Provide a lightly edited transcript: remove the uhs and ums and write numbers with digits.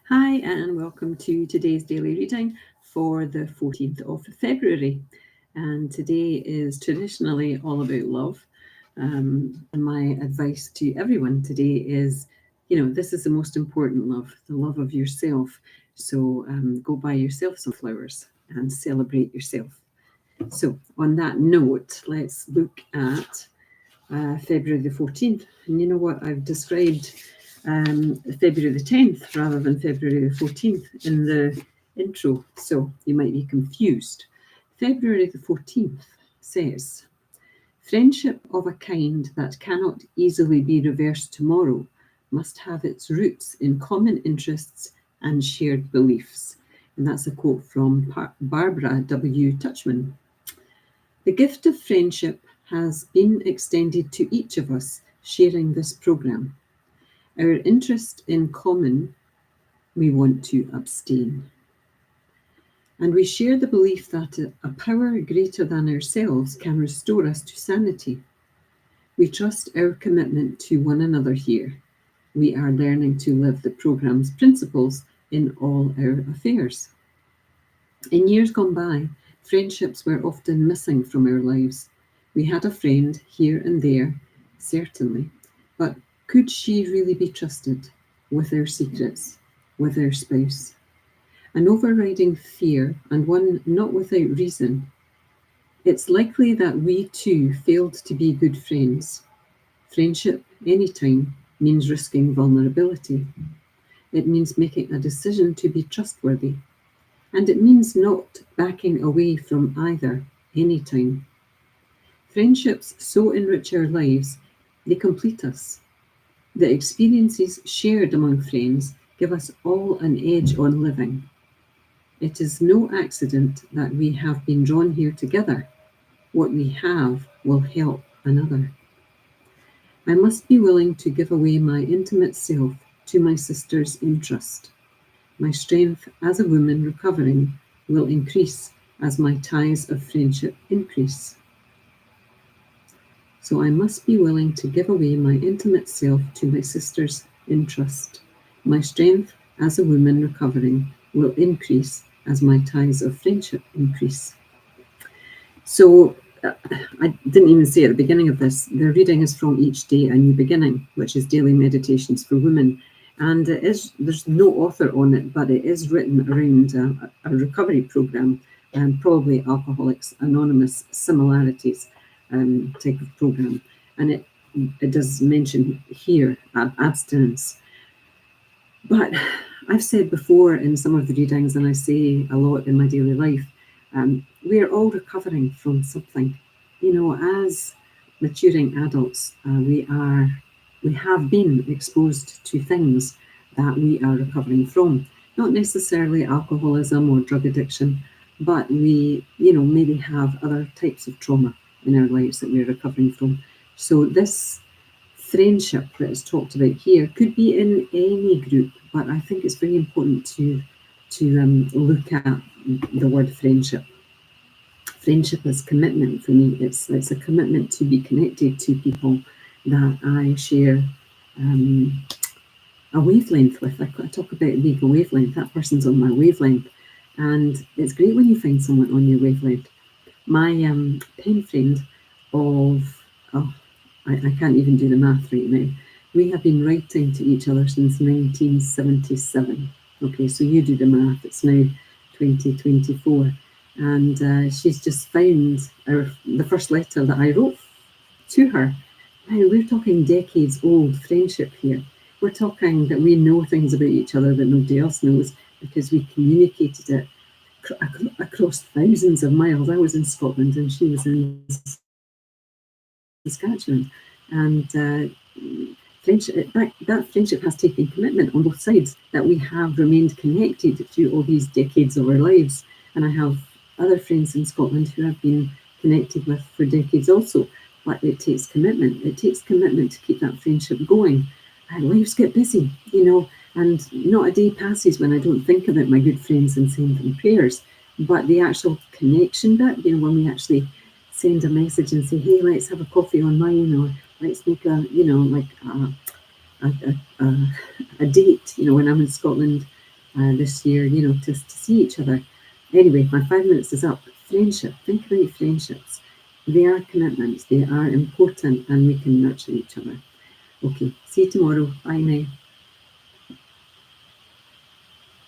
Hi, and welcome to today's daily reading for the 14th of February. And today is traditionally all about love. And my advice to everyone today is, this is the most important love, the love of yourself. So go buy yourself some flowers and celebrate yourself. So, on that note, let's look at February the 14th. And you know what? I've described February the 10th rather than February the 14th in the intro, so you might be confused. February the 14th says, friendship of a kind that cannot easily be reversed tomorrow must have its roots in common interests and shared beliefs. And that's a quote from Barbara W. Tuchman. The gift of friendship has been extended to each of us sharing this program. Our interest in common, we want to abstain. And we share the belief that a power greater than ourselves can restore us to sanity. We trust our commitment to one another here. We are learning to live the program's principles in all our affairs. In years gone by, friendships were often missing from our lives. We had a friend here and there, certainly, but could she really be trusted with our secrets, with our spouse? An overriding fear, and one not without reason. It's likely that we too failed to be good friends. Friendship, anytime, means risking vulnerability. It means making a decision to be trustworthy. And it means not backing away from either, anytime. Friendships so enrich our lives, they complete us. The experiences shared among friends give us all an edge on living. It is no accident that we have been drawn here together. What we have will help another. I must be willing to give away my intimate self to my sister's interest. My strength as a woman recovering will increase as my ties of friendship increase. So I must be willing to give away my intimate self to my sister's interest. My strength as a woman recovering will increase as my ties of friendship increase. So I didn't even say at the beginning of this, the reading is from Each Day a New Beginning, which is daily meditations for women. And there's no author on it, but it is written around a recovery program, and probably Alcoholics Anonymous similarities type of program. And it does mention here abstinence. But I've said before in some of the readings, and I say a lot in my daily life, we're all recovering from something. As maturing adults, we have been exposed to things that we are recovering from. Not necessarily alcoholism or drug addiction, but we, maybe have other types of trauma in our lives that we're recovering from. So this friendship that is talked about here could be in any group, but I think it's very important to look at the word friendship. Friendship is commitment for me. It's a commitment to be connected to people that I share a wavelength with. I talk about being a wavelength. That person's on my wavelength, and it's great when you find someone on your wavelength. My pen friend of I can't even do the math right now. We have been writing to each other since 1977. Okay, so you do the math. It's now 2024. And she's just found the first letter that I wrote to her. Now, we're talking decades old friendship here. We're talking that we know things about each other that nobody else knows because we communicated it across thousands of miles. I was in Scotland and she was in Saskatchewan. And friendship, that friendship has taken commitment on both sides, that we have remained connected through all these decades of our lives. And I have other friends in Scotland who I've been connected with for decades also. But it takes commitment. It takes commitment to keep that friendship going. And lives get busy, and not a day passes when I don't think about my good friends and send them prayers. But the actual connection bit, when we actually send a message and say, hey, let's have a coffee on mine, or let's make a date, when I'm in Scotland, this year, to see each other. Anyway, my 5 minutes is up. Friendship. Think about friendships. They are commitments. They are important, and we can nurture each other. Okay, see you tomorrow. Bye now.